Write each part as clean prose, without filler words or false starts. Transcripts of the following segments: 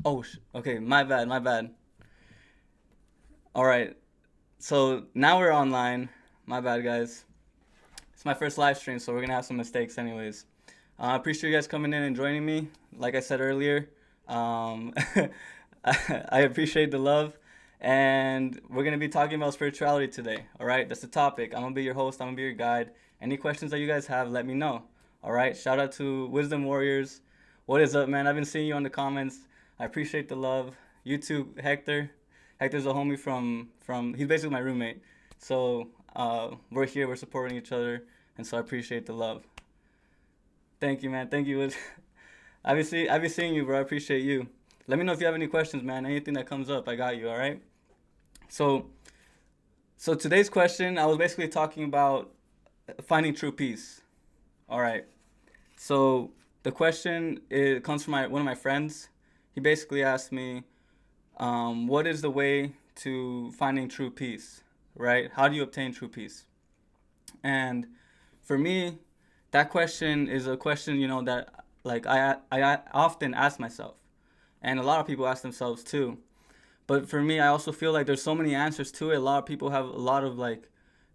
Oh, okay, my bad, my bad. All right, so now we're online. My bad, guys. It's my first live stream, so we're gonna have some mistakes, anyways. I appreciate you guys coming in and joining me. Like I said earlier, um, I appreciate the love, and we're gonna be talking about spirituality today. All right, that's the topic. I'm gonna be your host. I'm gonna be your guide. Any questions that you guys have, let me know. All right. Shout out to Wisdom Warriors. What is up, man? I've been seeing you on the comments. I appreciate the love. You too, Hector. Hector's a homie from. He's basically my roommate. So we're here. We're supporting each other, and so I appreciate the love. Thank you, man. Thank you. I be seeing you, bro. I appreciate you. Let me know if you have any questions, man. Anything that comes up, I got you. All right. So so today's question, I was basically talking about finding true peace. All right. So the question it comes from one of my friends. He basically asked me, what is the way to finding true peace? Right? How do you obtain true peace? And for me, that question is a question that like I often ask myself, and a lot of people ask themselves too. But for me, I also feel like there's so many answers to it. A lot of people have a lot of like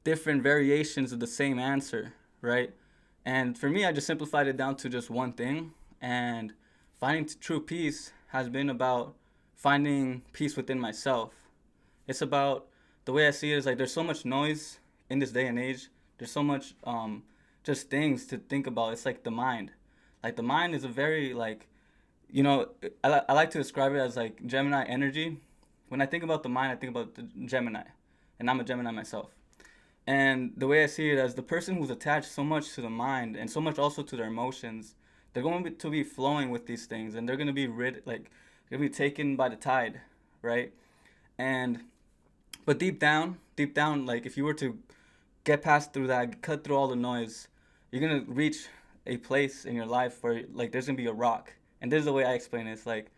different variations of the same answer, right? And for me, I just simplified it down to just one thing. And finding true peace has been about finding peace within myself. It's about the way I see it is like there's so much noise in this day and age. There's so much just things to think about. It's like the mind. Like the mind is a very like you know I like to describe it as like Gemini energy. When I think about the mind, I think about the Gemini, and I'm a Gemini myself. And the way I see it as the person who's attached so much to the mind and so much also to their emotions, they're going to be flowing with these things, and they're going to be they're going to be taken by the tide, right? And but deep down, like if you were to get past through that, cut through all the noise, you're gonna reach a place in your life where like there's gonna be a rock. And this is the way I explain it. It's like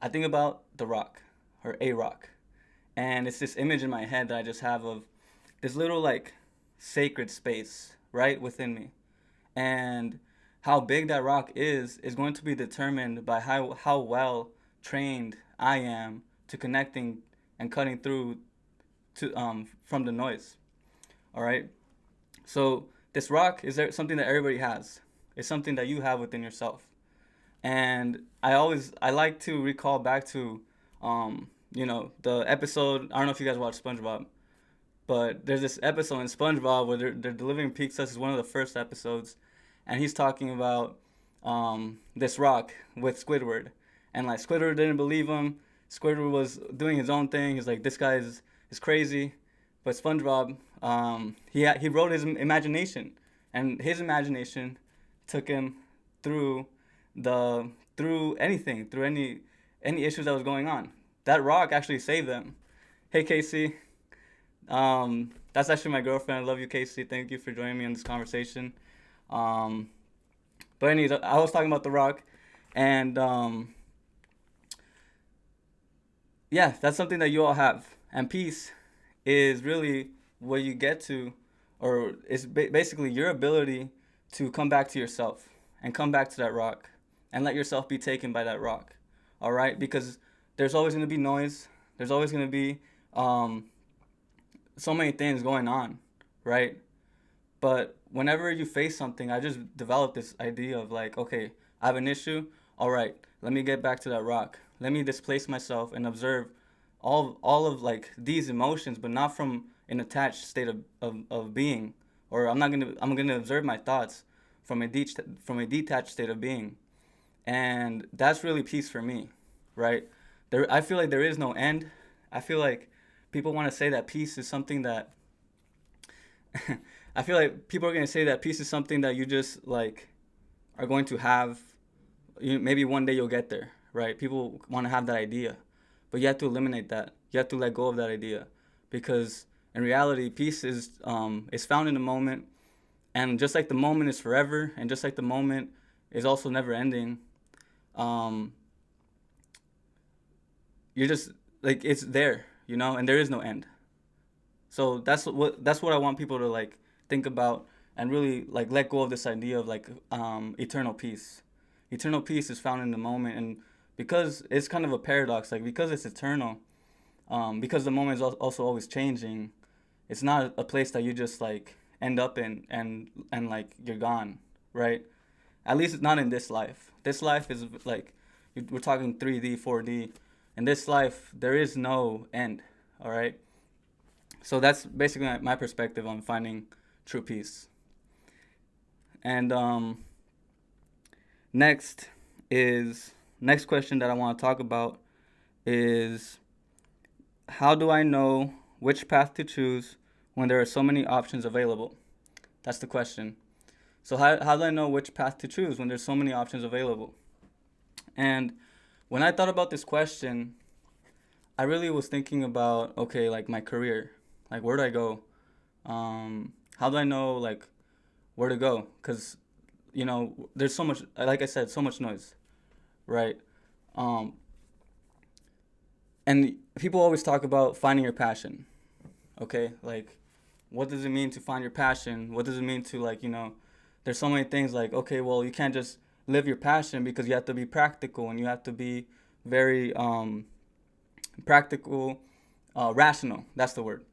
I think about the rock or a rock, and it's this image in my head that I just have of this little like sacred space right within me, and how big that rock is going to be determined by how well trained I am to connecting and cutting through to from the noise. All right. So this rock is there something that everybody has. It's something that you have within yourself. And I like to recall back to the episode. I don't know if you guys watch SpongeBob, but there's this episode in SpongeBob where they're delivering pizzas. It's one of the first episodes, and he's talking about this rock with Squidward, and like Squidward didn't believe him. Squidward was doing his own thing. He's like, this guy is crazy, but SpongeBob, he wrote his imagination, and his imagination took him through through anything, through any issues that was going on. That rock actually saved them. Hey Casey, that's actually my girlfriend. I love you, Casey. Thank you for joining me in this conversation. Um, but anyways, I was talking about the rock, and yeah, that's something that you all have. And peace is really what you get to, or it's basically your ability to come back to yourself and come back to that rock and let yourself be taken by that rock. All right? Because there's always going to be noise. There's always going to be um, so many things going on, right? But whenever you face something, I just developed this idea of like, okay, I have an issue. All right, let me get back to that rock. Let me displace myself and observe all of like these emotions, but not from an attached state of being. Or I'm gonna observe my thoughts from a detached state of being. And that's really peace for me, right? I feel like there is no end. I feel like people want to say that peace is something that I feel like people are going to say that peace is something that you just like are going to have. Maybe one day you'll get there, right? People want to have that idea, but you have to eliminate that. You have to let go of that idea, because in reality, peace is found in the moment, and just like the moment is forever, and just like the moment is also never ending. Um, you're just like it's there, and there is no end. So that's what I want people to like think about and really like let go of this idea of like eternal peace. Eternal peace is found in the moment, and because it's kind of a paradox. Like, because it's eternal, because the moment is also always changing. It's not a place that you just like end up in and like you're gone, right? At least not in this life. This life is like, we're talking 3D, 4D. In this life, there is no end. All right. So that's basically my perspective on finding true peace. And next next question that I want to talk about is, how do I know which path to choose when there are so many options available? That's the question. So how do I know which path to choose when there's so many options available? And when I thought about this question, I really was thinking about, okay, like my career, like where do I go? How do I know like where to go? Because there's so much, like I said, so much noise, right? Um, and people always talk about finding your passion. Okay, like what does it mean to find your passion? What does it mean to like there's so many things like, okay, well, you can't just live your passion, because you have to be practical and you have to be very practical, rational. That's the word.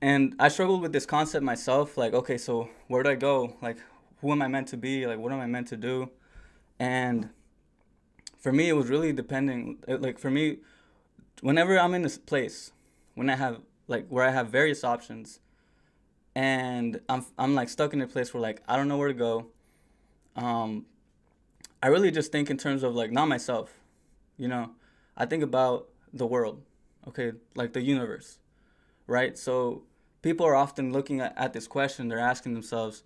And I struggled with this concept myself. Like, okay, so where do I go? Like, who am I meant to be? Like, what am I meant to do? And for me, it was really depending. Like, for me, whenever I'm in this place, when I have like where I have various options, and I'm like stuck in a place where like I don't know where to go. I really just think in terms of like not myself, you know. I think about the world, okay, like the universe, right? So people are often looking at this question. They're asking themselves,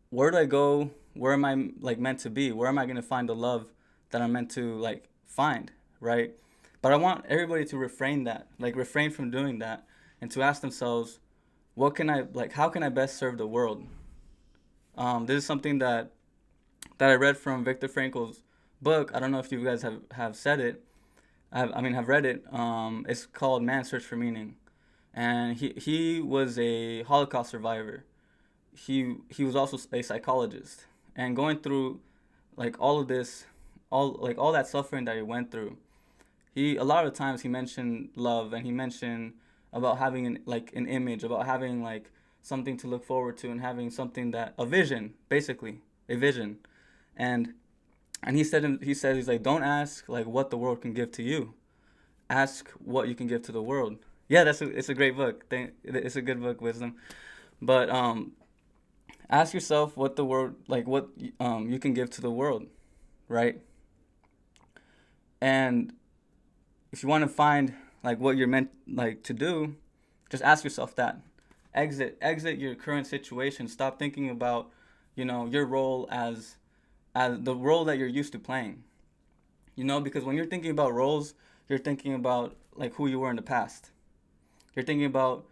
where do I go? Where am I like meant to be? Where am I gonna find the love that I'm meant to like find, right? But I want everybody to refrain from doing that, and to ask themselves, what can I like? How can I best serve the world? This is something that I read from Viktor Frankl's book. I don't know if you guys have said it. Have read it. It's called Man's Search for Meaning, and he was a Holocaust survivor. He was also a psychologist, and going through like all of this, all that suffering that he went through. A lot of times he mentioned love, and he mentioned about having an image, about having like something to look forward to, and having something that a vision, basically a vision. And he's like, don't ask like what the world can give to you, ask what you can give to the world. Yeah, it's a great book. It's a good book, Wisdom. But ask yourself what the world, like what you can give to the world, right? And if you want to find like what you're meant like to do, just ask yourself that. Exit your current situation. Stop thinking about your role as the role that you're used to playing. Because when you're thinking about roles, you're thinking about like who you were in the past. You're thinking about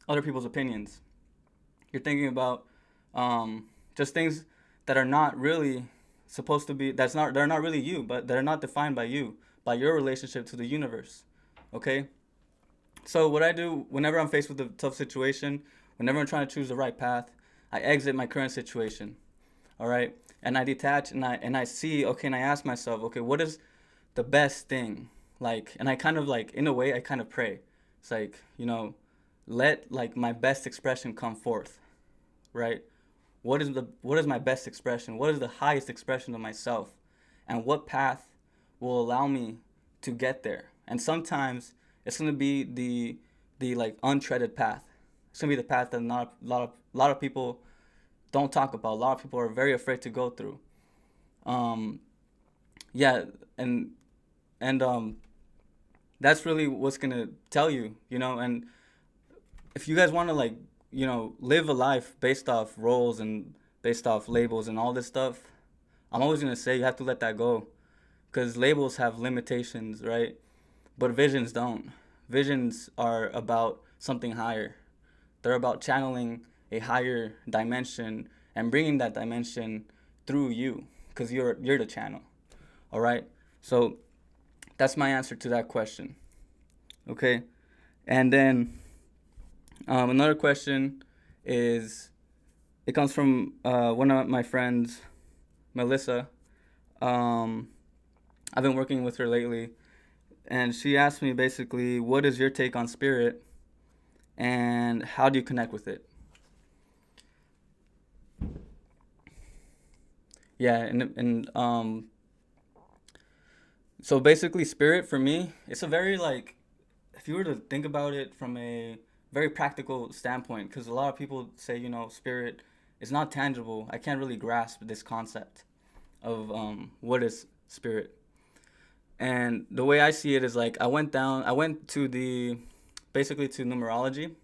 other people's opinions. You're thinking about just things that are not really supposed to be. They're not really you, but they're not defined by you, by your relationship to the universe. Okay. So what I do whenever I'm faced with a tough situation, whenever I'm trying to choose the right path, I exit my current situation. All right, and I detach, and I see, okay, and I ask myself, okay, what is the best thing? Like, and I kind of like, in a way, I kind of pray. It's like, let like my best expression come forth, right? What is my best expression? What is the highest expression of myself? And what path will allow me to get there? And sometimes it's gonna be the like untreaded path. It's gonna be the path that not a lot of people don't talk about. A lot of people are very afraid to go through. Um, yeah, and that's really what's gonna tell you, And if you guys want to like, live a life based off roles and based off labels and all this stuff, I'm always gonna say you have to let that go, because labels have limitations, right? But visions don't. Visions are about something higher. They're about channeling a higher dimension and bringing that dimension through you, because you're the channel. All right. So that's my answer to that question. Okay. And then another question is, it comes from one of my friends, Melissa. Um, I've been working with her lately, and she asked me basically, what is your take on spirit, and how do you connect with it? Yeah, and so basically, spirit for me, it's a very like, if you were to think about it from a very practical standpoint, because a lot of people say, spirit is not tangible. I can't really grasp this concept of what is spirit. And the way I see it is like I went to basically to numerology.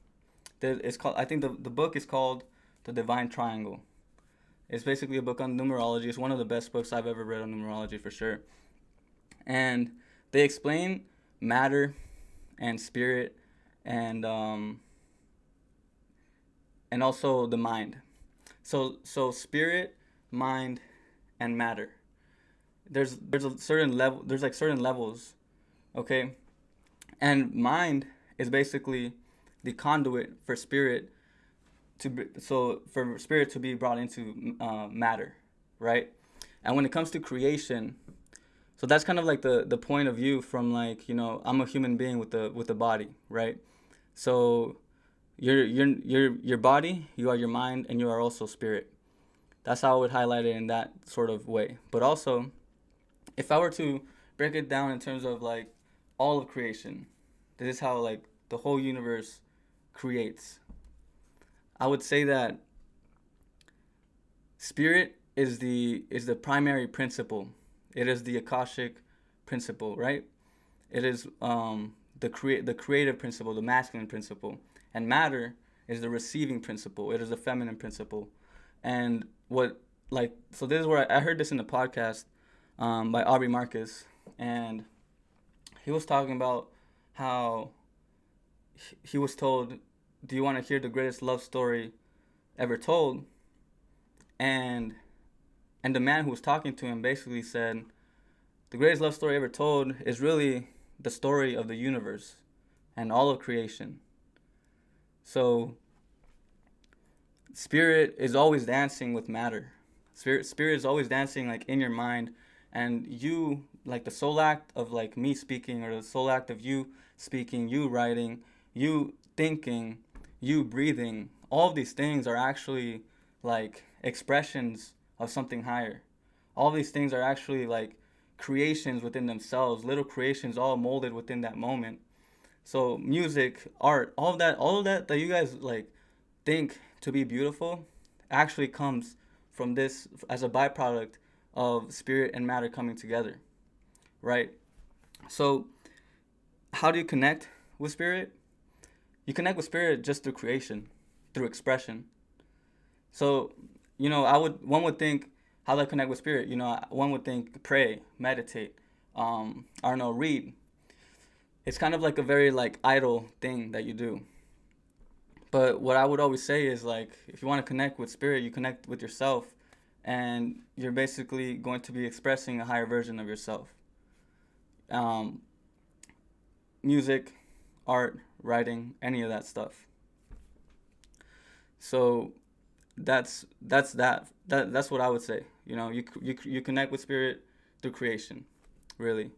It's called, I think the book is called The Divine Triangle. It's basically a book on numerology. It's one of the best books I've ever read on numerology for sure. And they explain matter and spirit and and also the mind. So spirit, mind, and matter. There's a certain level. There's like certain levels, okay? And mind is basically the conduit for spirit for spirit to be brought into matter, right? And when it comes to creation, so that's kind of like the point of view from like, I'm a human being with a body, right? So your body, you are your mind, and you are also spirit. That's how I would highlight it in that sort of way. But also, if I were to break it down in terms of like all of creation, this is how like the whole universe creates. I would say that spirit is the primary principle. It is the Akashic principle, right? It is the creative principle, the masculine principle, and matter is the receiving principle. It is the feminine principle, and what like so this is where I heard this in the podcast by Aubrey Marcus, and he was talking about how he was told, "Do you want to hear the greatest love story ever told?" And the man who was talking to him basically said, "The greatest love story ever told is really the story of the universe and all of creation." So spirit is always dancing with matter. Spirit is always dancing like in your mind, and you like the soul act of like me speaking, or the soul act of you speaking, you writing, you thinking, you breathing. All of these things are actually like expressions of something higher. All of these things are actually like creations within themselves, little creations all molded within that moment. So music, art, all of that that you guys like think to be beautiful actually comes from this as a byproduct of spirit and matter coming together, right? So how do you connect with spirit? You connect with spirit just through creation, through expression. So, one would think, how do I connect with spirit? One would think pray, meditate, I don't know, read. It's kind of like a very like idle thing that you do. But what I would always say is like, if you want to connect with spirit, you connect with yourself, and you're basically going to be expressing a higher version of yourself. Um, Music, art, writing, any of that stuff. So that's what I would say. You connect with spirit through creation, really.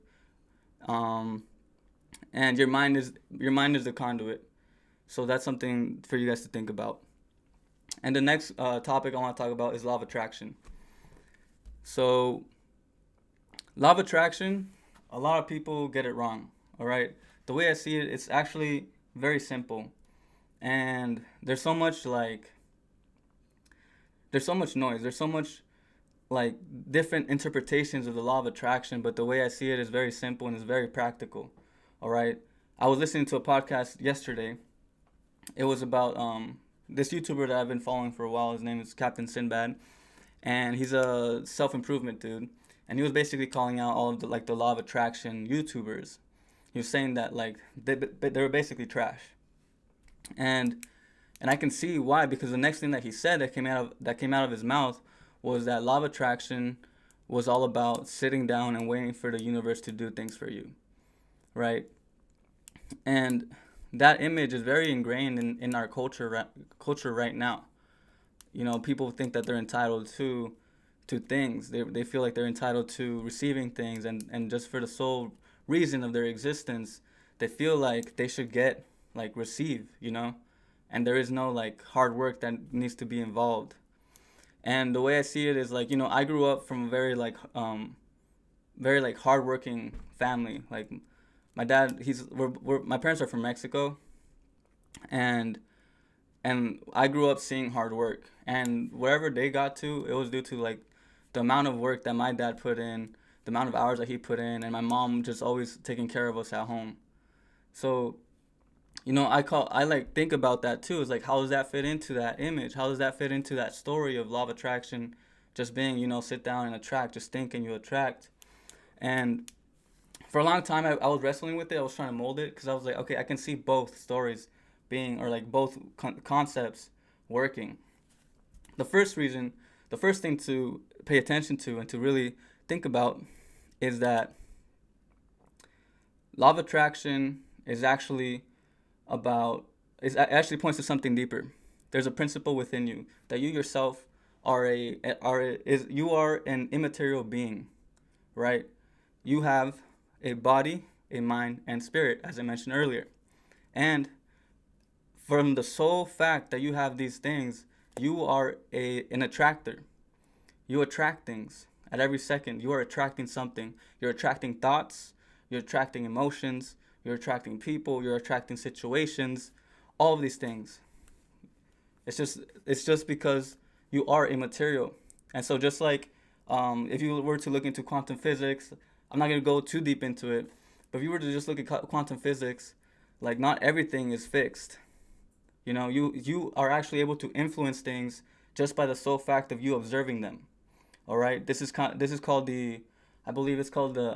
Um, and your mind is the conduit. So that's something for you guys to think about. And the next topic I want to talk about is law of attraction. So law of attraction, a lot of people get it wrong. All right, the way I see it, it's actually very simple, and there's so much noise. There's so much like different interpretations of the law of attraction, but the way I see it is very simple and it's very practical. All right. I was listening to a podcast yesterday. It was about this YouTuber that I've been following for a while. His name is Captain Sinbad, and he's a self-improvement dude. And he was basically calling out all of the law of attraction YouTubers. He was saying that like they were basically trash, and I can see why, because the next thing that he said that came out of his mouth was that law of attraction was all about sitting down and waiting for the universe to do things for you, right? And that image is very ingrained in our culture right now. People think that they're entitled to things. They feel like they're entitled to receiving things, and just for the sole reason of their existence, they feel like they should get, like, receive, and there is no, like, hard work that needs to be involved. And the way I see it is, like, I grew up from a very like hardworking family. Like, my dad, my parents are from Mexico, and I grew up seeing hard work. And wherever they got to, it was due to, like, the amount of work that my dad put in, the amount of hours that he put in, and my mom just always taking care of us at home. So, I like think about that too. It's like, how does that fit into that image? How does that fit into that story of law of attraction? Just being, sit down and attract, just think and you attract. And for a long time, I was wrestling with it. I was trying to mold it because I was like, okay, I can see both stories being, or like both concepts working. The first thing to pay attention to and to really think about is that law of attraction is actually actually points to something deeper. There's a principle within you that you yourself you are an immaterial being, right? You have a body, a mind, and spirit, as I mentioned earlier. And from the sole fact that you have these things, you are an attractor. You attract things at every second. You are attracting something. You're attracting thoughts. You're attracting emotions. You're attracting people. You're attracting situations. All of these things. It's just because you are immaterial. And so, just like if you were to look into quantum physics, I'm not going to go too deep into it, but if you were to just look at quantum physics, like, not everything is fixed. You are actually able to influence things just by the sole fact of you observing them. All right, this is called I believe it's called the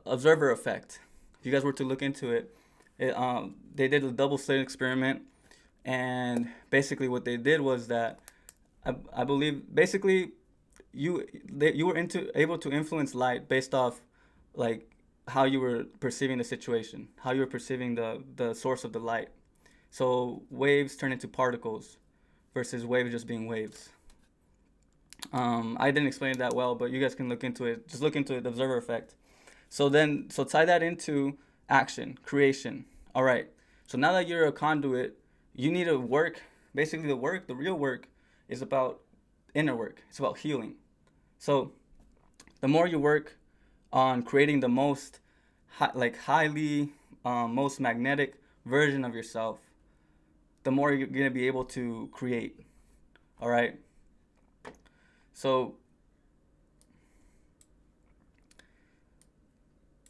observer effect. If you guys were to look into it, they did a double slit experiment, and basically what they did was that I believe basically you were able to influence light based off, like, how you were perceiving the situation, how you were perceiving the source of the light. So waves turn into particles versus waves just being waves. I didn't explain it that well, but you guys can look into it. Just look into it, the observer effect. So tie that into action, creation. All right. So now that you're a conduit, you need to work. Basically, the real work is about inner work. It's about healing. So the more you work on creating the most highly most magnetic version of yourself, the more you're going to be able to create. All right. So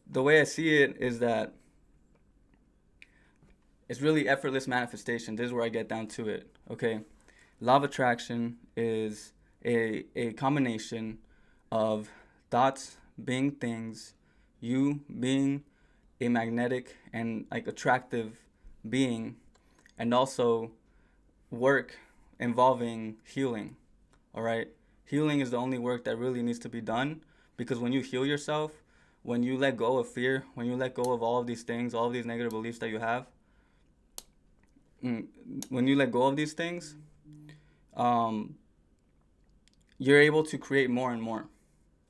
the way I see it is that it's really effortless manifestation. This is where I get down to it. Okay. Law of attraction is a combination of thoughts being things, you being a magnetic and, like, attractive being, and also work involving healing. All right. Healing is the only work that really needs to be done, because when you heal yourself, when you let go of fear, when you let go of all of these things, all of these negative beliefs that you have, when you let go of these things, you're able to create more and more.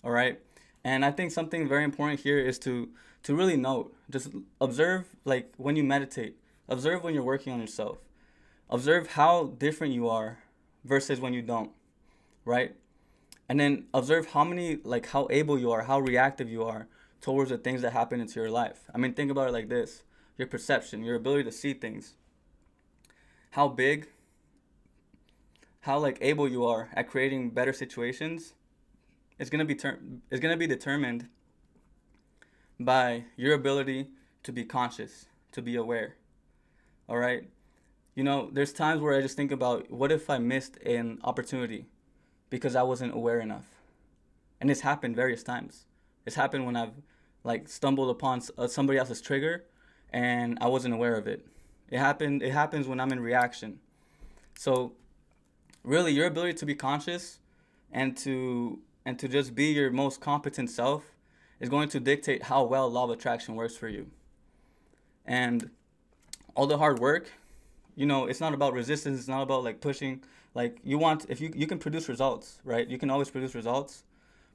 All right. And I think something very important here is to really note, just observe, like, when you meditate, observe when you're working on yourself, observe how different you are versus when you don't, right? And then observe how able you are, how reactive you are towards the things that happen into your life. I mean, think about it like this: your perception, your ability to see things, how able you are at creating better situations is gonna be determined by your ability to be conscious, to be aware. All right. There's times where I just think about, what if I missed an opportunity because I wasn't aware enough? And it's happened various times. It's happened when I've, like, stumbled upon somebody else's trigger and I wasn't aware of it. It happens when I'm in reaction. So really, your ability to be conscious and to just be your most competent self is going to dictate how well law of attraction works for you. And all the hard work, it's not about resistance. It's not about, like, pushing, Like you want, if you can produce results, right? You can always produce results,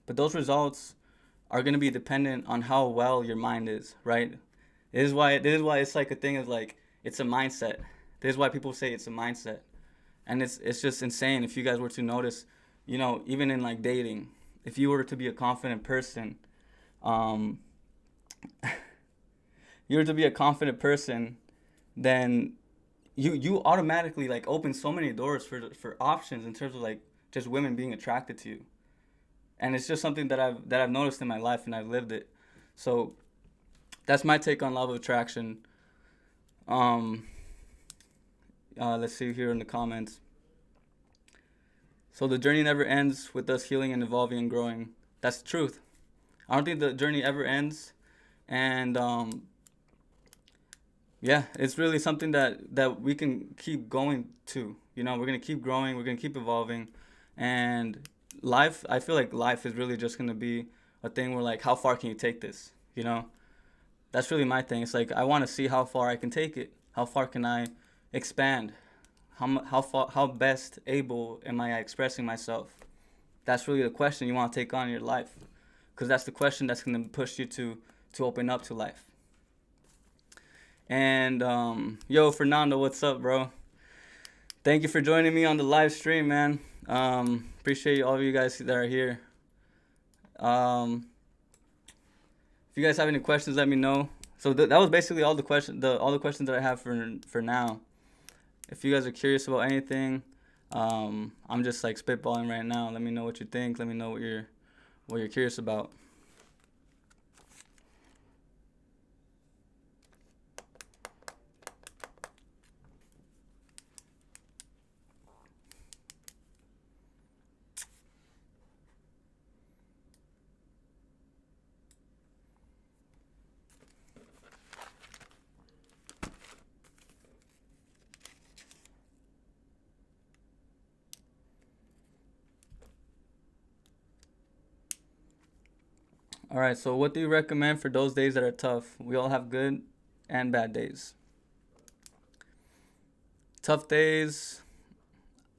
but those results are going to be dependent on how well your mind is, right? This is why it's like a thing of like, it's a mindset. This is why people say it's a mindset. And it's just insane if you guys were to notice, even in like dating, if you were to be a confident person, um, you were to be a confident person, then you automatically like open so many doors for options in terms of like just women being attracted to you. And it's just something that I've noticed in my life, and I've lived it. So that's my take on love of attraction. Um, let's see here in the comments. So the journey never ends with us healing and evolving and growing. That's the truth. I don't think the journey ever ends, and yeah, it's really something that we can keep going to. We're gonna keep growing. We're gonna keep evolving, and life. I feel like life is really just gonna be a thing where like, how far can you take this? That's really my thing. It's like, I want to see how far I can take it. How far can I expand? How best able am I expressing myself? That's really the question you want to take on in your life, because that's the question that's going to push you to open up to life. And yo, Fernando, what's up, bro? Thank you for joining me on the live stream, man. Appreciate all of you guys that are here. If you guys have any questions, let me know. So that was basically all the questions that I have for now. If you guys are curious about anything, I'm just like spitballing right now. Let me know what you think. Let me know what you're curious about. All right, so what do you recommend for those days that are tough? We all have good and bad days. Tough days,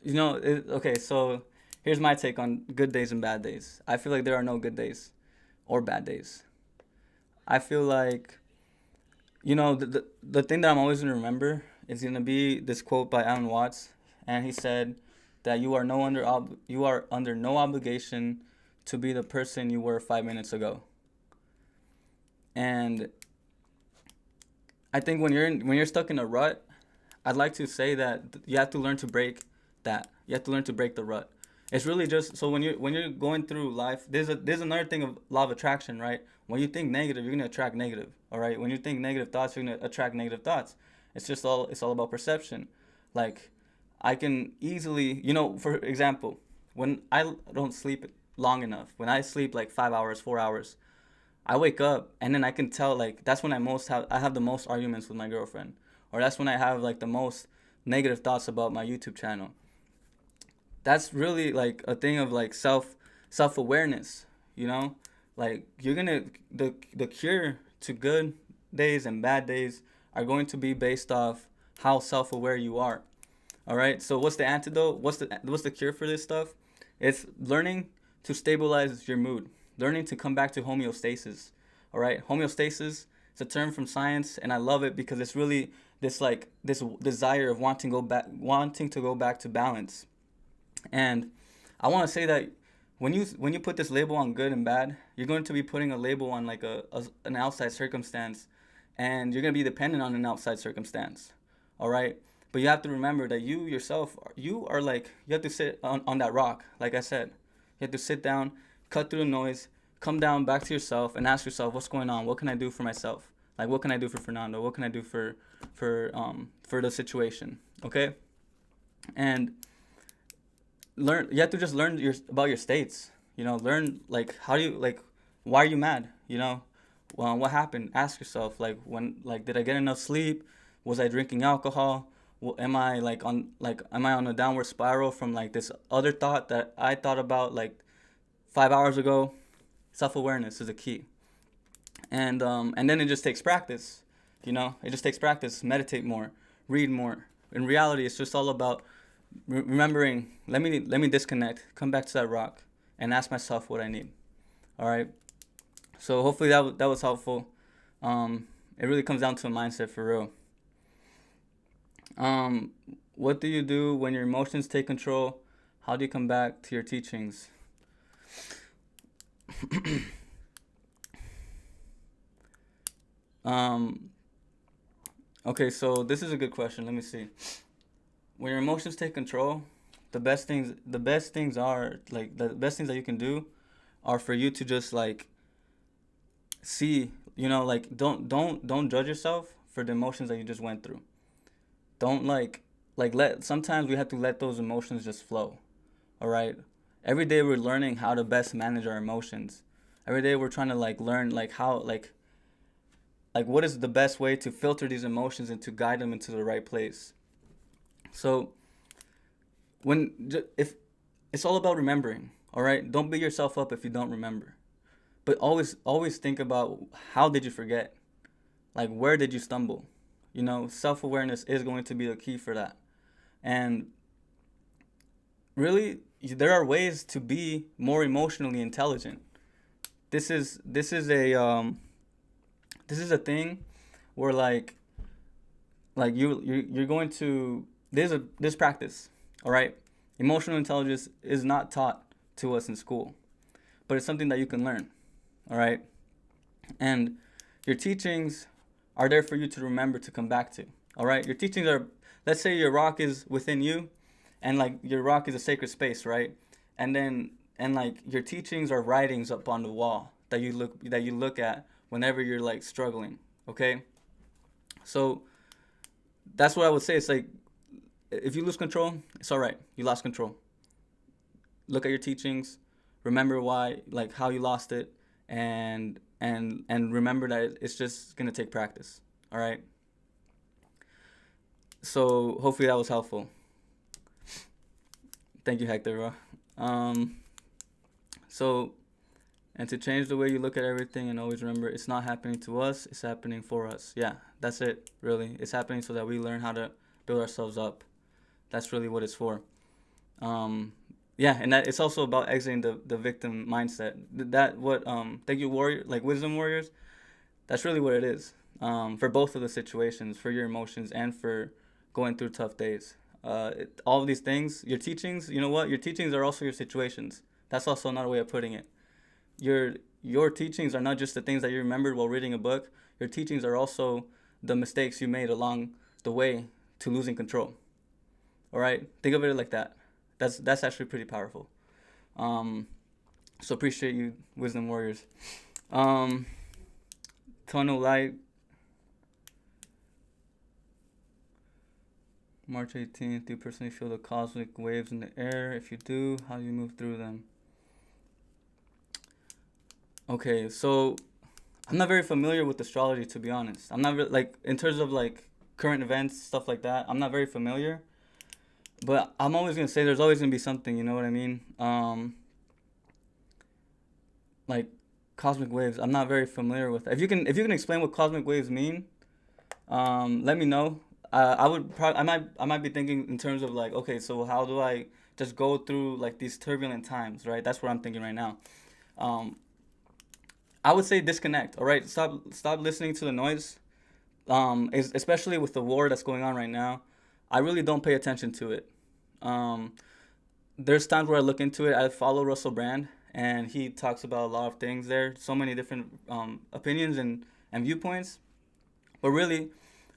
okay, so here's my take on good days and bad days. I feel like there are no good days or bad days. I feel like, the thing that I'm always going to remember is going to be this quote by Alan Watts, and he said that you are under no obligation to be the person you were 5 minutes ago. And I think when you're stuck in a rut, I'd like to say that you have to learn to break that. You have to learn to break the rut. It's really just so when you're going through life, there's another thing of law of attraction, right? When you think negative, you're gonna attract negative. All right. When you think negative thoughts, you're gonna attract negative thoughts. It's all about perception. Like, I can easily, for example, when I don't sleep long enough, when I sleep like 5 hours, 4 hours, I wake up and then I can tell, like, that's when I have the most arguments with my girlfriend, or that's when I have like the most negative thoughts about my YouTube channel. That's really like a thing of like self-awareness, like the cure to good days and bad days are going to be based off how self-aware you are. All right, so what's the antidote? What's the cure for this stuff? It's learning to stabilize your mood, learning to come back to homeostasis. All right, homeostasis, it's a term from science, and I love it because it's really this desire of wanting to go back to balance. And I want to say that when you put this label on good and bad, you're going to be putting a label on like an outside circumstance, and you're going to be dependent on an outside circumstance. All right, but you have to remember that you yourself, you have to sit on that rock. Like I said, you have to sit down, cut through the noise, come down back to yourself, and ask yourself, what's going on? What can I do for myself? Like, what can I do for Fernando? What can I do for the situation? Okay, and you have to just learn about your states. Learn like, how do you, like, why are you mad? Well, what happened? Ask yourself, like, did I get enough sleep? Was I drinking alcohol? Am I on a downward spiral from like this other thought that I thought about like 5 hours ago? Self-awareness is a key. And then it just takes practice. It just takes practice. Meditate more, read more. In reality, it's just all about remembering, let me disconnect, come back to that rock, and ask myself what I need. All right. So hopefully that was helpful. It really comes down to a mindset for real. Um, what do you do when your emotions take control? How do you come back to your teachings? Um, okay, so this is a good question. Let me see. When your emotions take control, the best things are like the best things that you can do are for you to just like see, like don't judge yourself for the emotions that you just went through. Don't let sometimes we have to let those emotions just flow. All right? Every day we're learning how to best manage our emotions. Every day we're trying to like learn like how like what is the best way to filter these emotions and to guide them into the right place. So if it's all about remembering, all right? Don't beat yourself up if you don't remember. But always think about how did you forget? Like where did you stumble? Self-awareness is going to be the key for that. And really there are ways to be more emotionally intelligent. This is a thing where like you're going to this practice, all right? Emotional intelligence is not taught to us in school, but it's something that you can learn, all right? And your teachings are there for you to remember to come back to, all right? Your teachings are, let's say your rock is within you, and like your rock is a sacred space, right? And like your teachings are writings up on the wall that you look at whenever you're like struggling, okay? So that's what I would say. It's like if you lose control, it's all right. You lost control. Look at your teachings, remember why, like how you lost it, and remember that it's just gonna take practice. All right. So hopefully that was helpful. Thank you, Hector. Bro. Um, so and to change the way you look at everything and always remember it's not happening to us, it's happening for us. Yeah, that's it. Really, it's happening so that we learn how to build ourselves up. That's really what it's for. Um, yeah, and that it's also about exiting the victim mindset. That what thank you warrior like wisdom warriors. That's really what it is. For both of the situations, for your emotions and for going through tough days. All of these things, your teachings. You know what? Your teachings are also your situations. That's also another way of putting it. Your your teachings are not just the things that you remembered while reading a book. Your teachings are also the mistakes you made along the way to losing control. All right, think of it like that. That's actually pretty powerful. Um, so appreciate you, wisdom warriors. Um, tunnel light, March 18th. Do you personally feel the cosmic waves in the air? If you do, how do you move through them? Okay, so I'm not very familiar with astrology, to be honest. I'm not like in terms of like current events, stuff like that. I'm not very familiar. But I'm always gonna say there's always gonna be something. You know what I mean? Like cosmic waves. I'm not very familiar with. If you can explain what cosmic waves mean, let me know. I would probably I might be thinking in terms of like, okay, so how do I just go through like these turbulent times, right? That's what I'm thinking right now. Um, I would say disconnect. All right, stop listening to the noise. Especially with the war that's going on right now, I really don't pay attention to it. Um, there's times where I look into it. I follow Russell Brand, and he talks about a lot of things there. So many different opinions and viewpoints. But really,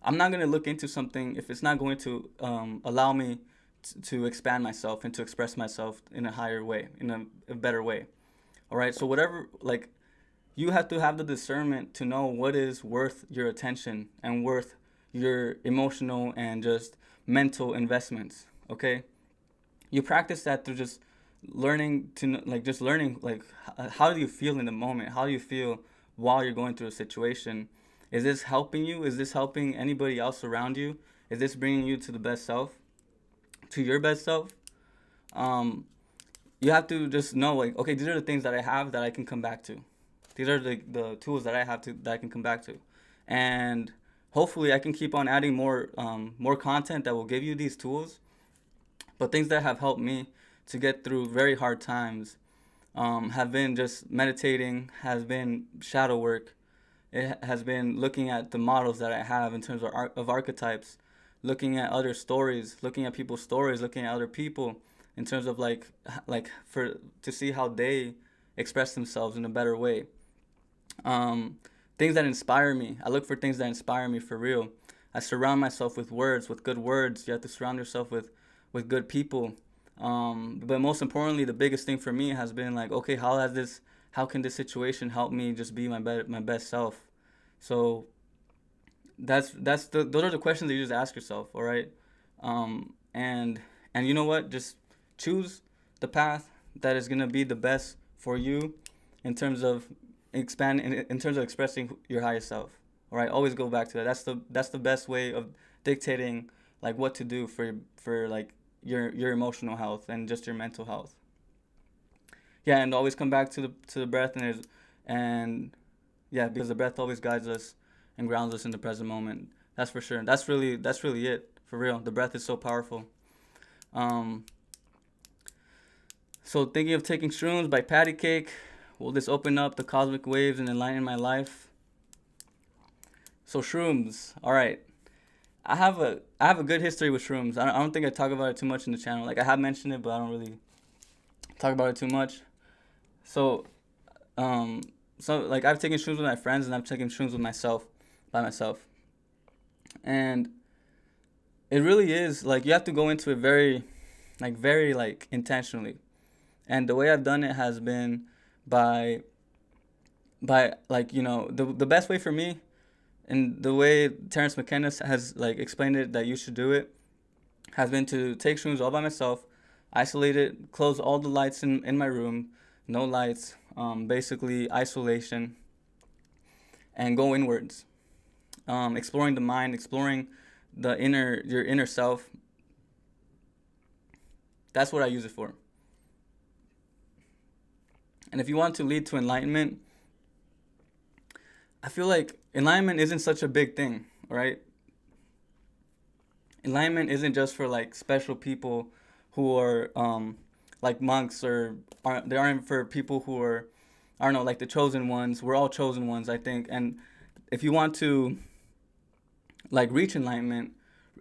I'm not gonna look into something if it's not going to allow me to expand myself and to express myself in a higher way, in a better way. All right. So whatever, like you have to have the discernment to know what is worth your attention and worth your emotional and just mental investments. Okay. You practice that through just learning to like just learning like how do you feel in the moment, how do you feel while you're going through a situation. Is this helping you? Is this helping anybody else around you? Is this bringing you to the best self, to your best self? um, you have to just know like, okay, these are the things that I have that I can come back to. These are the tools that I have to that I can come back to. And hopefully I can keep on adding more content that will give you these tools. But things that have helped me to get through very hard times have been just meditating, has been shadow work. It has been looking at the models that I have in terms of archetypes, looking at other stories, looking at people's stories, looking at other people in terms of like for to see how they express themselves in a better way. Um, Things that inspire me. I look for things that inspire me for real. I surround myself with words, with good words. You have to surround yourself with good people. But most importantly, the biggest thing for me has been like, okay, how can this situation help me just be my best self? So those are the questions that you just ask yourself, all right? And you know what? Just choose the path that is gonna be the best for you in terms of in terms of expressing your highest self. All right, always go back to that. That's the best way of dictating like what to do for like your emotional health and just your mental health. Yeah, and always come back to the breath and yeah, because the breath always guides us and grounds us in the present moment. That's for sure. That's really it for real. The breath is so powerful. Um, so thinking of taking shrooms by Patty Cake. Will this open up the cosmic waves and enlighten my life? So shrooms. All right. I have a good history with shrooms. I don't think I talk about it too much in the channel. Like I have mentioned it, but I don't really talk about it too much. So um like I've taken shrooms with my friends and I've taken shrooms with myself by myself. And it really is like you have to go into it very like intentionally. And the way I've done it has been by like the best way for me and the way Terrence McKenna has like explained it that you should do it has been to take shrooms all by myself, isolate it, close all the lights in my room, no lights, basically isolation, and go inwards, exploring the mind, exploring your inner self. That's what I use it for. And if you want to lead to enlightenment, I feel like enlightenment isn't such a big thing, right? Enlightenment isn't just for like special people who are like monks they aren't for people who are, I don't know, like the chosen ones. We're all chosen ones, I think. And if you want to like reach enlightenment,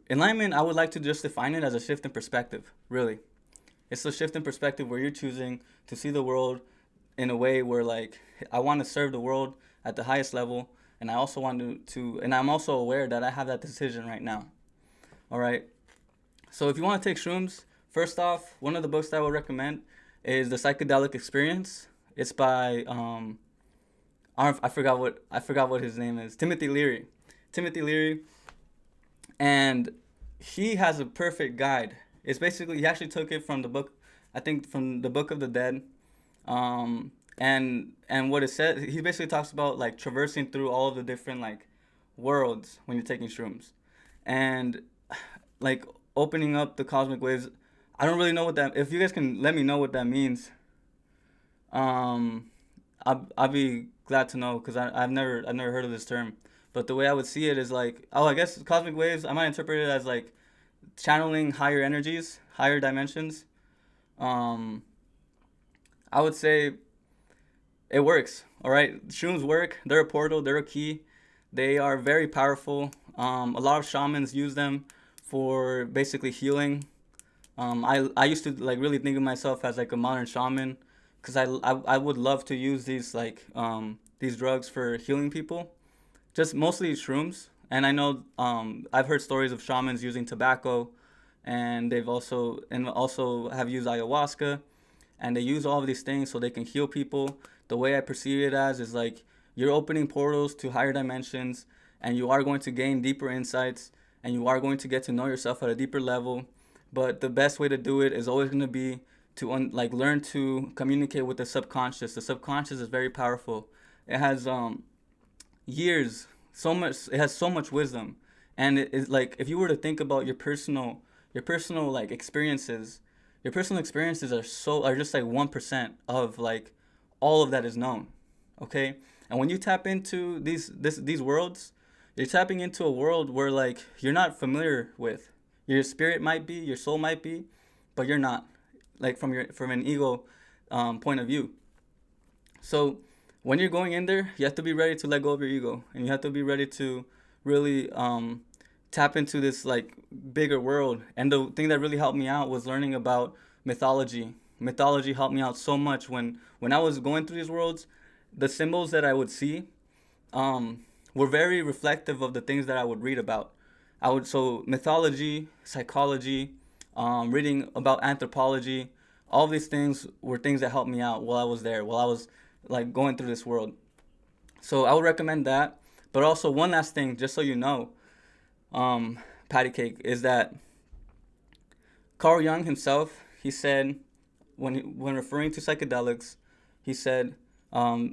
I would like to just define it as a shift in perspective, really. It's a shift in perspective where you're choosing to see the world in a way where like I want to serve the world at the highest level, and I also want and I'm also aware that I have that decision right now. All right. So if you want to take shrooms, first off, one of the books that I would recommend is The Psychedelic Experience. It's by I forgot what his name is. Timothy Leary. Timothy Leary, and he has a perfect guide. It's basically he actually took it from the book, I think from the Book of the Dead. And what it said, he basically talks about like traversing through all of the different like worlds when you're taking shrooms, and like opening up the cosmic waves. I don't really know what that. If you guys can let me know what that means, I'll be glad to know because I've never heard of this term. But the way I would see it is like, oh, I guess cosmic waves. I might interpret it as like channeling higher energies, higher dimensions. Um, I would say it works. All right, shrooms work. They're a portal. They're a key. They are very powerful. A lot of shamans use them for basically healing. I used to like really think of myself as like a modern shaman because I would love to use these drugs for healing people, just mostly shrooms. And I know I've heard stories of shamans using tobacco, and they've also have used ayahuasca, and they use all of these things so they can heal people. The way I perceive it as is like you're opening portals to higher dimensions, and you are going to gain deeper insights, and you are going to get to know yourself at a deeper level. But the best way to do it is always going to be to learn to communicate with the subconscious. The subconscious is very powerful. It has years, so much. It has so much wisdom, and it is like if you were to think about your personal like experiences, your personal experiences are just like 1% of like all of that is known. Okay, and when you tap into these worlds, you're tapping into a world where like you're not familiar with. Your spirit might be, your soul might be, but you're not, like from an ego point of view. So when you're going in there, you have to be ready to let go of your ego, and you have to be ready to really tap into this like bigger world. And the thing that really helped me out was learning about mythology. Mythology helped me out so much when I was going through these worlds. The symbols that I would see were very reflective of the things that I would read about. So mythology, psychology, reading about anthropology, all these things were things that helped me out while I was there, while I was like going through this world. So I would recommend that. But also one last thing, just so you know, patty cake, is that Carl Jung himself, he said when referring to psychedelics, he said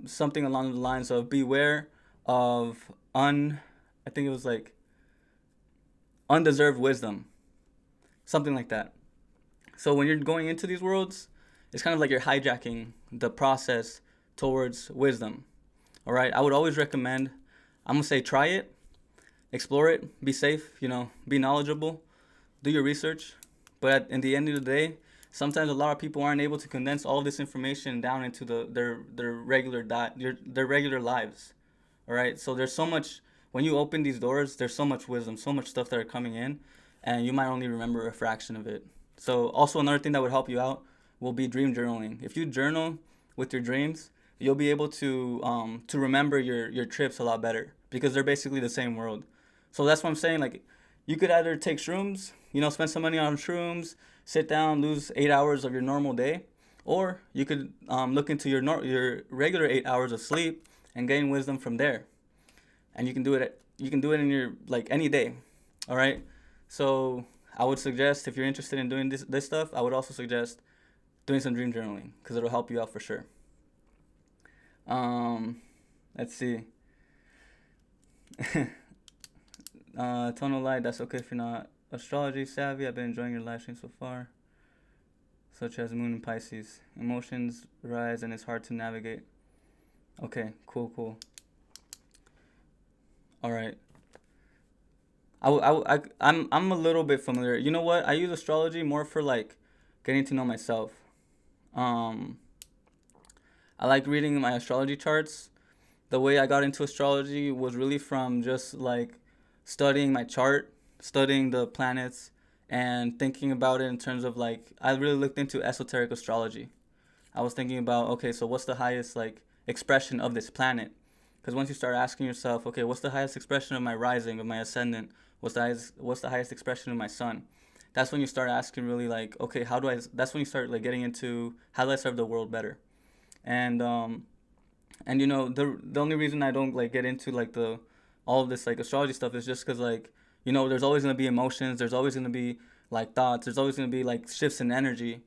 something along the lines of beware of I think it was like undeserved wisdom, something like that. So when you're going into these worlds, it's kind of like you're hijacking the process towards wisdom. All right, I would always recommend, I'm gonna say try it, explore it, be safe, be knowledgeable, do your research. But in the end of the day, sometimes a lot of people aren't able to condense all this information down into their regular lives. All right, so there's so much when you open these doors. There's so much wisdom, so much stuff that are coming in, and you might only remember a fraction of it. So also another thing that would help you out will be dream journaling. If you journal with your dreams, you'll be able to remember your trips a lot better because they're basically the same world. So that's what I'm saying. Like, you could either take shrooms, spend some money on shrooms, sit down, lose 8 hours of your normal day, or you could look into your regular 8 hours of sleep and gain wisdom from there. And you can do it. You can do it in your like any day. All right. So I would suggest, if you're interested in doing this stuff, I would also suggest doing some dream journaling because it'll help you out for sure. Let's see. Tonal light, that's okay if you're not astrology savvy. I've been enjoying your live stream so far, such as Moon and Pisces. Emotions rise and it's hard to navigate. Okay, cool. All right. I'm a little bit familiar. You know what? I use astrology more for like getting to know myself. I like reading my astrology charts. The way I got into astrology was really from just like studying my chart, studying the planets, and thinking about it in terms of like, I really looked into esoteric astrology. I was thinking about, okay, so what's the highest like expression of this planet? Because once you start asking yourself, okay, what's the highest expression of my rising, of my ascendant? What's the highest expression of my sun? That's when you start asking really like, okay, that's when you start like getting into how do I serve the world better? And the only reason I don't like get into like all of this like astrology stuff is just because like, there's always going to be emotions, there's always going to be like thoughts, there's always going to be like shifts in energy.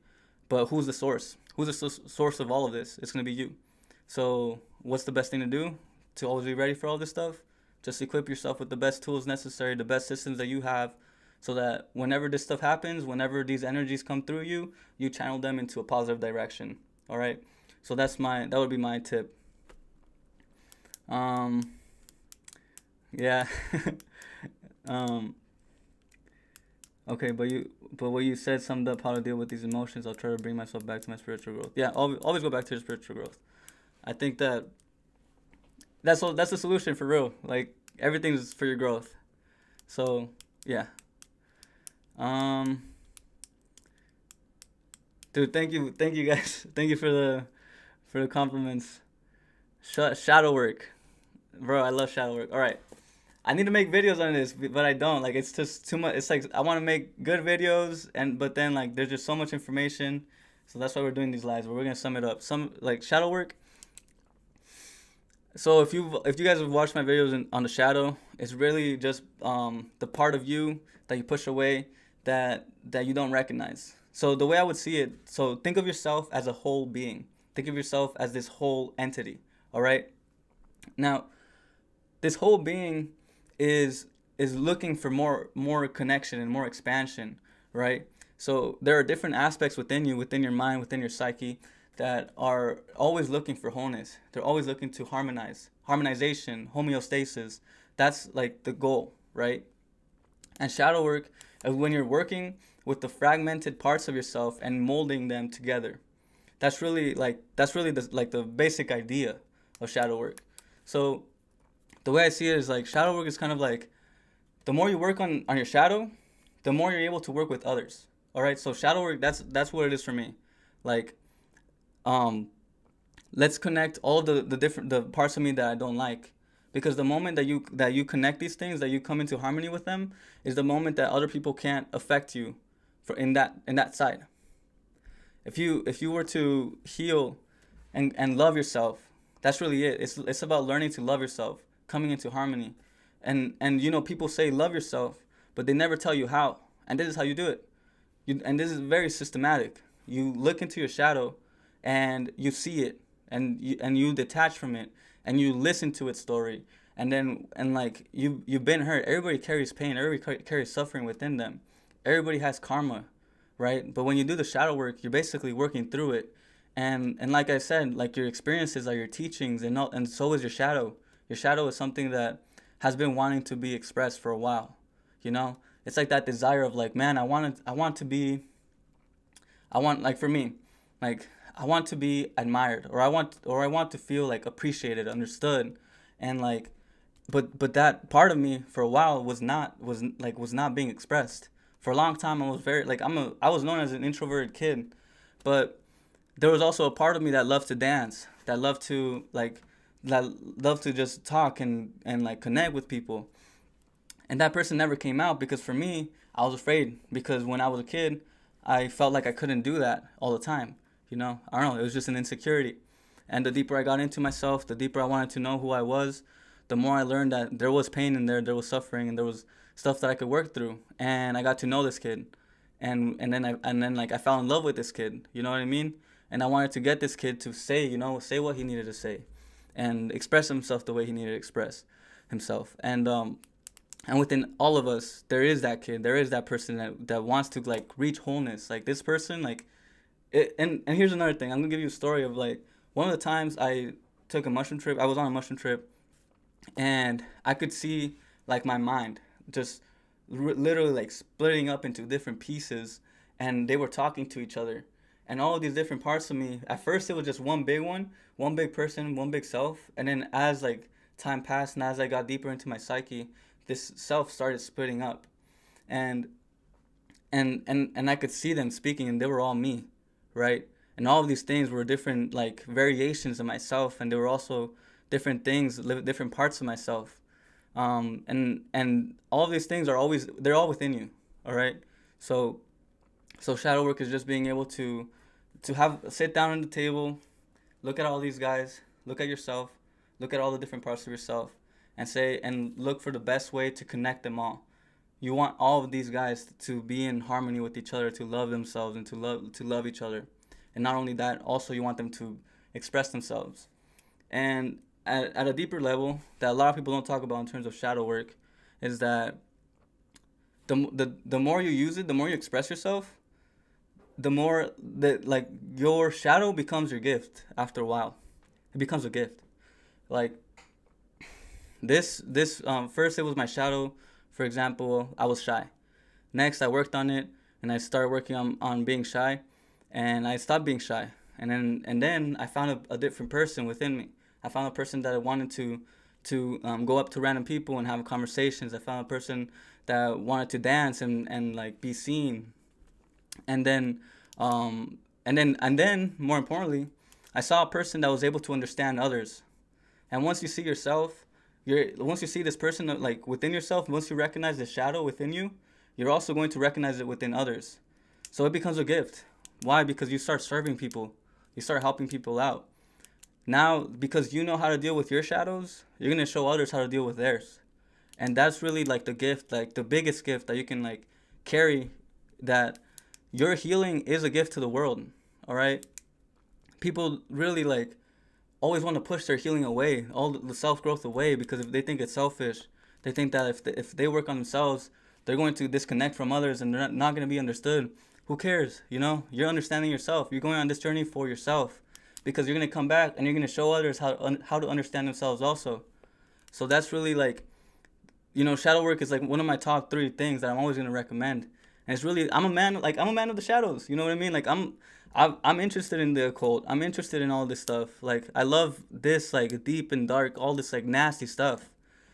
But who's the source? Who's the source of all of this? It's going to be you. So what's the best thing to do to always be ready for all this stuff? Just equip yourself with the best tools necessary, the best systems that you have, so that whenever this stuff happens, whenever these energies come through you, you channel them into a positive direction. All right. So that would be my tip. Yeah. Okay, but what you said summed up how to deal with these emotions. I'll try to bring myself back to my spiritual growth. Yeah, always go back to your spiritual growth. I think that's the solution for real. Like, everything's for your growth. So yeah. Dude, thank you guys. Thank you for the compliments. Shadow work, bro. I love shadow work. All right, I need to make videos on this, but I don't. Like, it's just too much. It's like I want to make good videos, but then like there's just so much information. So that's why we're doing these lives. But we're gonna sum it up. Some like shadow work. So if you guys have watched my videos on the shadow, it's really just the part of you that you push away that you don't recognize. So the way I would see it, so think of yourself as a whole being. Think of yourself as this whole entity. All right. Now, this whole being is looking for more connection and more expansion, right? So there are different aspects within you, within your mind, within your psyche, that are always looking for wholeness. They're always looking to harmonization, homeostasis. That's like the goal, right? And shadow work, when you're working with the fragmented parts of yourself and molding them together. That's really the basic idea of shadow work. So the way I see it is like shadow work is kind of like the more you work on your shadow, the more you're able to work with others. All right. So shadow work, that's what it is for me. Like, um, let's connect all the parts of me that I don't like, because the moment that you connect these things, that you come into harmony with them, is the moment that other people can't affect you, for in that side. If you were to heal and love yourself, that's really it. It's about learning to love yourself, coming into harmony. And people say love yourself, but they never tell you how. And this is how you do it. And this is very systematic. You look into your shadow and you see it, and you detach from it, and you listen to its story. And like you've been hurt. Everybody carries pain. Everybody carries suffering within them. Everybody has karma, right? But when you do the shadow work, you're basically working through it. And like I said, like your experiences are your teachings, and so is your shadow. Your shadow is something that has been wanting to be expressed for a while. It's like that desire of like, man, like for me, like I want to be admired, or I want to feel like appreciated, understood, and like, but that part of me for a while was not being expressed. For a long time, I was very like I was known as an introverted kid, but there was also a part of me that loved to dance, that loved to just talk and like connect with people. And that person never came out, because for me, I was afraid, because when I was a kid, I felt like I couldn't do that all the time. I don't know, it was just an insecurity. And the deeper I got into myself, the deeper I wanted to know who I was, the more I learned that there was pain in there was suffering, and there was stuff that I could work through. And I got to know this kid. And then like I fell in love with this kid, you know what I mean? And I wanted to get this kid to say what he needed to say, and express himself the way he needed to express himself. And within all of us, there is that kid, there is that person that wants to like reach wholeness. Like this person, like and here's another thing. I'm gonna give you a story of like one of the times I took a mushroom trip. I was on a mushroom trip, and I could see like my mind just literally like splitting up into different pieces, and they were talking to each other. And all of these different parts of me, at first it was just one big one, one big person, one big self. And then as like time passed, and as I got deeper into my psyche, this self started splitting up. And and and, and I could see them speaking, and they were all me, right? And all of these things were different like variations of myself, and they were also different things, different parts of myself. And all of these things they're all within you. All right. So so shadow work is just being able to have sit down at the table, look at all these guys, look at yourself, look at all the different parts of yourself, and look for the best way to connect them all. You want all of these guys to be in harmony with each other, to love themselves, and to love each other. And not only that, also you want them to express themselves. And at a deeper level that a lot of people don't talk about in terms of shadow work, is that the more you use it, the more you express yourself, the more that like your shadow becomes your gift. After a while, it becomes a gift. Like this first it was my shadow. For example, I was shy. Next I worked on it, and I started working on being shy, and I stopped being shy. And then I found a different person within me. I found a person that I wanted to go up to random people and have conversations. I found a person that wanted to dance and like be seen. And then more importantly, I saw a person that was able to understand others. And once you see yourself, once you see this person like within yourself, once you recognize the shadow within you, you're also going to recognize it within others. So it becomes a gift. Why? Because you start serving people, you start helping people out. Now, because you know how to deal with your shadows, you're gonna show others how to deal with theirs. And that's really like the gift, like the biggest gift that you can like carry. That your healing is a gift to the world. All right. People really like always want to push their healing away, all the self growth away, because if they think it's selfish, they think that if they work on themselves, they're going to disconnect from others, and they're not going to be understood. Who cares? You're understanding yourself. You're going on this journey for yourself, because you're going to come back and you're going to show others how to understand themselves also. So that's really like, shadow work is like one of my top 3 things that I'm always going to recommend. And it's really, I'm a man of the shadows. You know what I mean? Like I'm interested in the occult. I'm interested in all this stuff. Like I love this like deep and dark, all this like nasty stuff.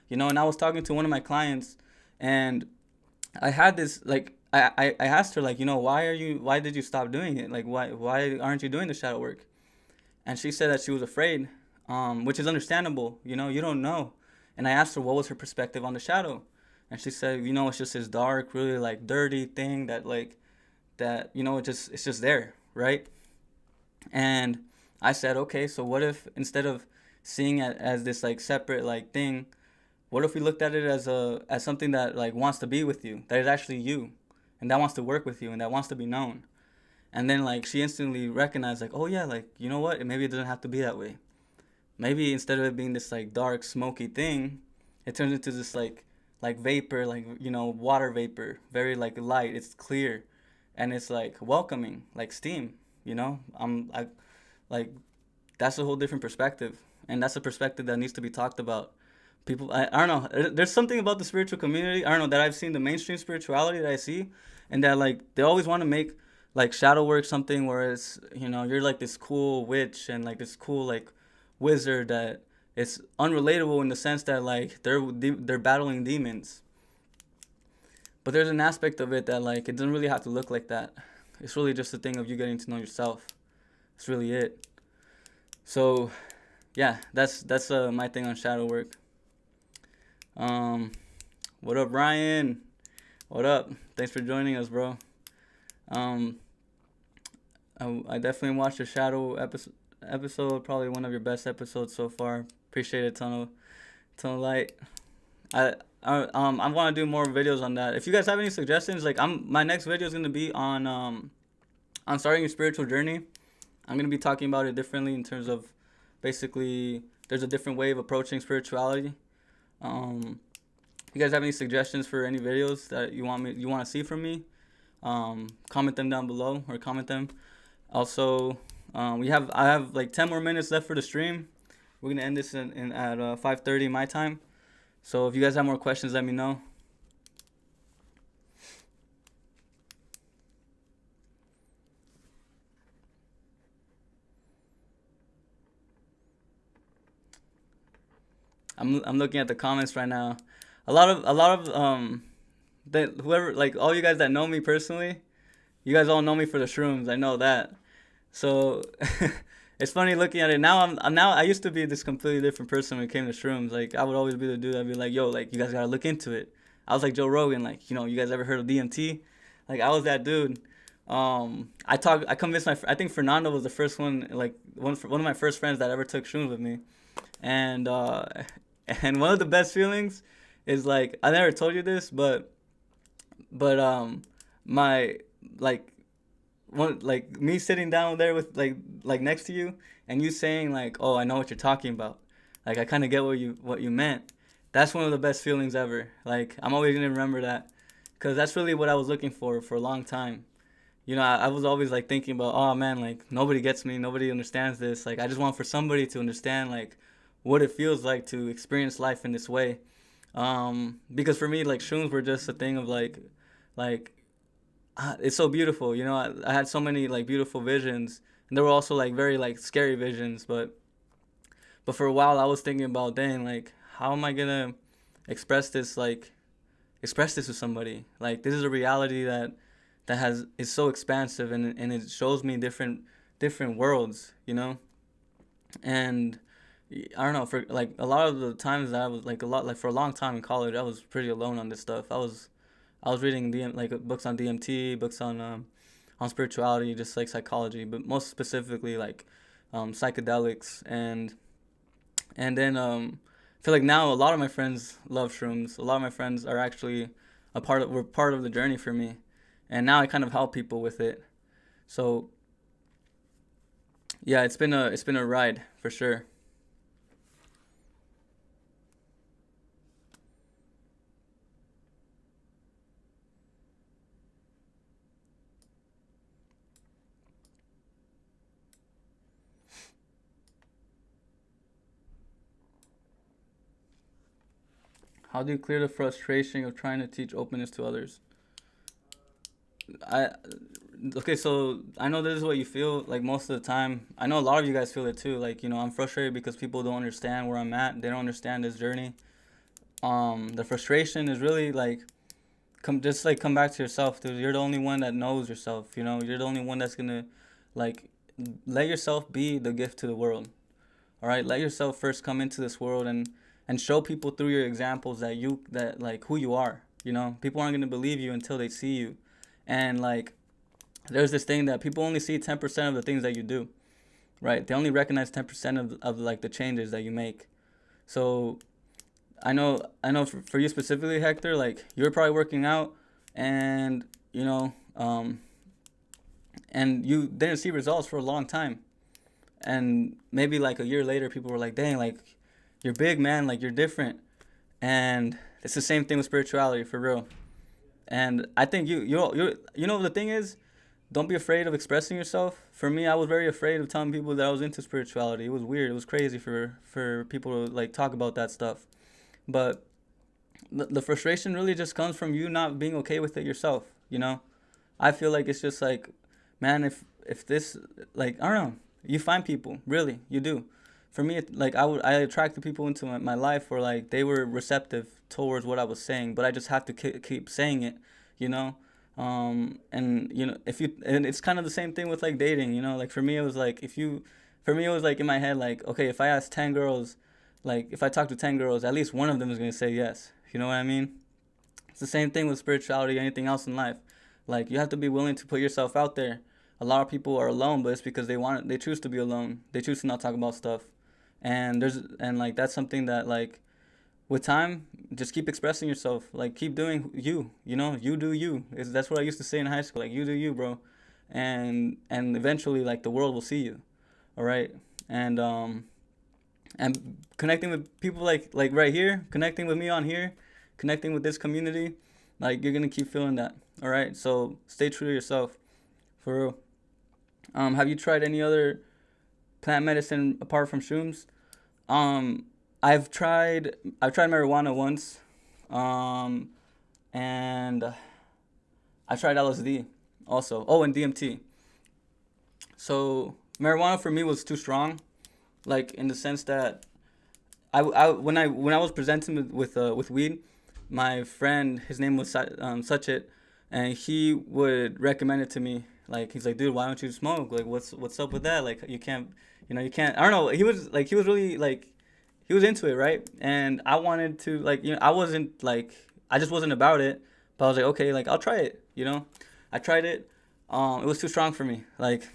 You know, and I was talking to one of my clients, and I had this like I asked her like, you know, why did you stop doing it? Like why aren't you doing the shadow work? And she said that she was afraid, which is understandable. You know, you don't know. And I asked her what was her perspective on the shadow, and she said, you know, it's just this dark, really like dirty thing that like that you know it's just there, right? And I said, okay, so what if instead of seeing it as this like separate like thing, what if we looked at it as something that like wants to be with you, that is actually you, and that wants to work with you, and that wants to be known. And then like she instantly recognized like, oh yeah, like you know what? Maybe it doesn't have to be that way. Maybe instead of it being this like dark smoky thing, it turns into this like vapor, like you know, water vapor, very like light. It's clear, and it's like welcoming, like steam. You know, I like that's a whole different perspective, and that's a perspective that needs to be talked about. People, I don't know. There's something about the spiritual community. I don't know that I've seen the mainstream spirituality that I see, and that like they always want to make like shadow work something where it's you know you're like this cool witch and like this cool like wizard that it's unrelatable in the sense that like they're battling demons. But there's an aspect of it that like it doesn't really have to look like that. It's really just a thing of you getting to know yourself. That's really it. So yeah, that's my thing on shadow work. Um, what up, Ryan? What up? Thanks for joining us, bro. Um, I definitely watched the shadow episode. Probably one of your best episodes so far. Appreciate it, ton of light. I want to do more videos on that. If you guys have any suggestions, like my next video is gonna be on starting your spiritual journey. I'm gonna be talking about it differently in terms of basically there's a different way of approaching spirituality. If you guys have any suggestions for any videos that you want to see from me, comment them down below or comment them. Also, I have like 10 more minutes left for the stream. We're gonna end this in at 5:30 my time. So if you guys have more questions, let me know. I'm looking at the comments right now. A lot of that whoever like all you guys that know me personally, you guys all know me for the shrooms. I know that. So it's funny looking at it now. I used to be this completely different person when it came to shrooms. Like I would always be the dude that'd be like, yo, like you guys gotta look into it. I was like Joe Rogan, like you know, you guys ever heard of DMT? Like I was that dude. I convinced I think Fernando was the first one, like one of my first friends that ever took shrooms with me, and and one of the best feelings is like I never told you this, but my like one like me sitting down there with like next to you and you saying like, oh, I know what you're talking about, like I kind of get what you meant. That's one of the best feelings ever. Like I'm always gonna remember that because that's really what I was looking for a long time. You know, I was always like thinking about, oh man, like nobody gets me, nobody understands this. Like I just want for somebody to understand like what it feels like to experience life in this way. Because for me, like shrooms were just a thing of like it's so beautiful. You know, I had so many like beautiful visions, and there were also like very like scary visions. But for a while, I was thinking about, dang, like how am I gonna express this like express this to somebody? Like this is a reality that has is so expansive and it shows me different worlds. You know, and I don't know, for like a lot of the times that I was like a lot like for a long time in college I was pretty alone on this stuff. I was reading like books on DMT, books on spirituality, just like psychology, but most specifically like psychedelics and then I feel like now a lot of my friends love shrooms. A lot of my friends are actually were part of the journey for me, and now I kind of help people with it. So yeah, it's been a ride for sure. How do you clear the frustration of trying to teach openness to others? I okay, so I know this is what you feel like most of the time. I know a lot of you guys feel it too. Like, I'm frustrated because people don't understand where I'm at. They don't understand this journey. The frustration is really like come back to yourself, dude. You're the only one that knows yourself, You're the only one that's gonna like let yourself be the gift to the world. All right? Let yourself first come into this world and show people through your examples that like who you are. People aren't gonna believe you until they see you. And like there's this thing that people only see 10% of the things that you do, right? They only recognize 10% of like the changes that you make. So I know for you specifically, Hector, like you're probably working out and, and you didn't see results for a long time. And maybe like a year later, people were like, dang, like you're big, man, like you're different. And it's the same thing with spirituality, for real. And I think the thing is, don't be afraid of expressing yourself. For me, I was very afraid of telling people that I was into spirituality. It was weird. It was crazy for people to like talk about that stuff. But the frustration really just comes from you not being okay with it yourself. I feel like it's just like, man, if this, like, I don't know, you find people, really, you do. For me, like I attracted people into my life where like they were receptive towards what I was saying, but I just have to keep saying it, you know. And if you, and it's kind of the same thing with like dating. Like for me it was like, for me it was like in my head, like, okay, if I ask 10 girls, like if I talk to 10 girls, at least one of them is gonna say yes. You know what I mean? It's the same thing with spirituality, anything else in life. Like you have to be willing to put yourself out there. A lot of people are alone, but it's because they choose to be alone. They choose to not talk about stuff. And like that's something that like with time, just keep expressing yourself. Like keep doing you do you. That's what I used to say in high school. Like you do you, bro. And eventually like the world will see you. All right? And connecting with people like right here, connecting with me on here, connecting with this community, like you're gonna keep feeling that. All right, so stay true to yourself, for real. Have you tried any other plant medicine apart from shrooms? Um, I've tried marijuana once, um, and I tried LSD also. Oh, and DMT. So marijuana for me was too strong, like in the sense that when I was presenting with weed, my friend, his name was Sachet, and he would recommend it to me. Like he's like, dude, why don't you smoke? Like what's up with that? Like you can't. I don't know. He was really like he was into it, right? And I wanted to like I wasn't like I just wasn't about it, but I was like, okay, like I'll try it. I tried it. It was too strong for me. Like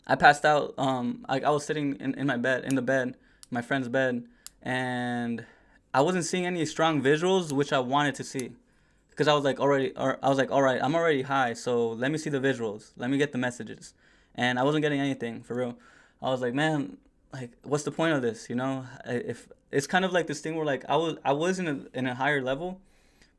I passed out. I was sitting in my bed, in the bed, my friend's bed, and I wasn't seeing any strong visuals, which I wanted to see, because I was like, all right, I'm already high, so let me see the visuals, let me get the messages, and I wasn't getting anything for real. I was like, man, like, what's the point of this? If it's kind of like this thing where like I was in a higher level,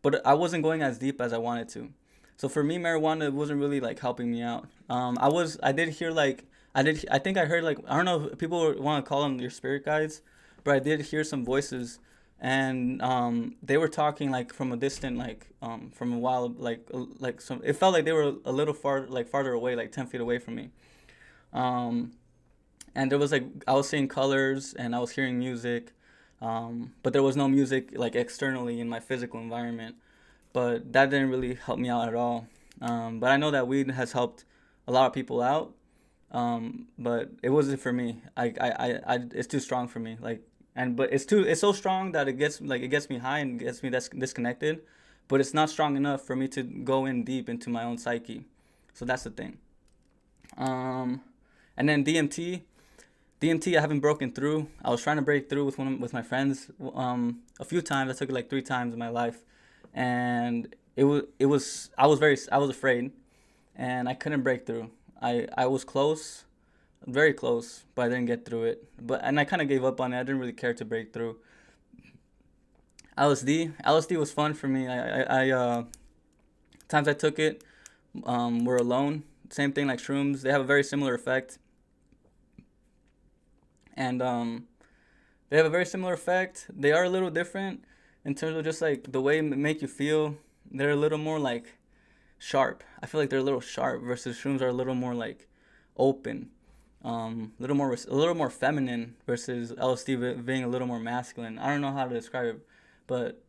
but I wasn't going as deep as I wanted to. So for me, marijuana wasn't really like helping me out. I did hear like I think I heard like I don't know if people want to call them your spirit guides, but I did hear some voices, and they were talking like from a distant from a while like some it felt like they were a little farther away, like 10 feet away from me. Um, and there was like I was seeing colors and I was hearing music, but there was no music like externally in my physical environment. But that didn't really help me out at all. But I know that weed has helped a lot of people out. But it wasn't for me. It's too strong for me. But it's so strong that it gets me high and gets me disconnected. But it's not strong enough for me to go in deep into my own psyche. So that's the thing. Um, and then DMT, I haven't broken through. I was trying to break through with my friends a few times. I took it like 3 times in my life, and I was afraid, and I couldn't break through. I was close, very close, but I didn't get through it. And I kind of gave up on it. I didn't really care to break through. LSD was fun for me. Times I took it were alone. Same thing like shrooms. They have a very similar effect, and they have a very similar effect. They are a little different in terms of just like the way they make you feel. They're a little more like sharp. I feel like they're a little sharp versus shrooms are a little more like open, a little more feminine versus LSD being a little more masculine. I don't know how to describe it, but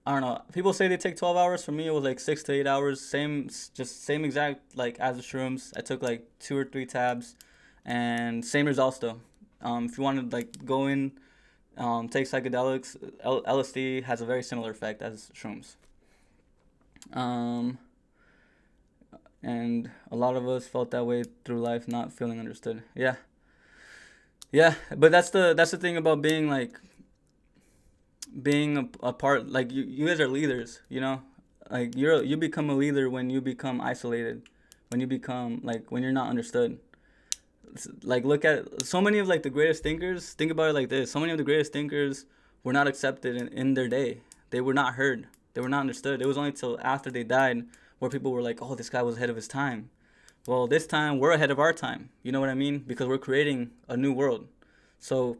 I don't know. People say they take 12 hours. For me, it was like 6 to 8 hours. Just same exact like as the shrooms. I took like 2 or 3 tabs, and same results though. If you want to like go in, take psychedelics, LSD has a very similar effect as shrooms. Um, and a lot of us felt that way through life, not feeling understood. Yeah, yeah. But that's the thing about being a part. Like you guys are leaders. You know, like you become a leader when you become isolated, when you become like when you're not understood. Like look at so many of like the greatest thinkers. Think about it like this: so many of the greatest thinkers were not accepted in their day. They were not heard. They were not understood. It was only till after they died where people were like, "Oh, this guy was ahead of his time." Well, this time we're ahead of our time. You know what I mean? Because we're creating a new world. So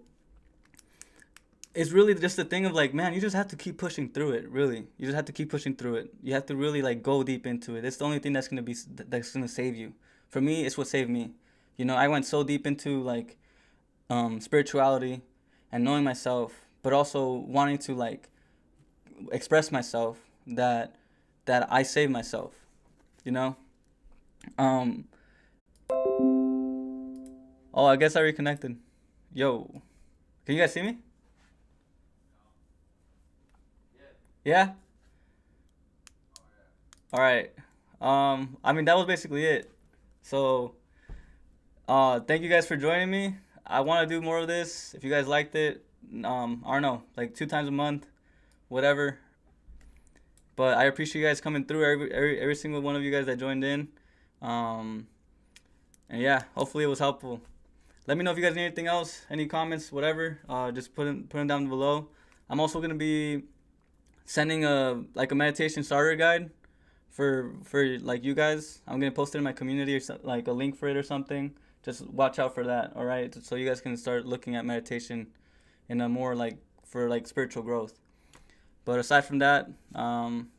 it's really just the thing of like, man, you just have to keep pushing through it. Really, you just have to keep pushing through it. You have to really like go deep into it. It's the only thing that's gonna save you. For me, it's what saved me. You know, I went so deep into like spirituality and knowing myself, but also wanting to like express myself that I saved myself. You know. Um. Oh, I guess I reconnected. Yo, can you guys see me? Yeah. All right. I mean that was basically it. So, thank you guys for joining me. I want to do more of this. If you guys liked it, I don't know, like 2 times a month, whatever. But I appreciate you guys coming through. Every single one of you guys that joined in. Um, and yeah, hopefully it was helpful. Let me know if you guys need anything else, any comments, whatever. Just put them down below. I'm also gonna be sending a meditation starter guide for like you guys. I'm gonna post it in my community or like a link for it or something. Just watch out for that. All right, so you guys can start looking at meditation in a more like for like spiritual growth. But aside from that,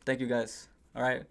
thank you guys. All right.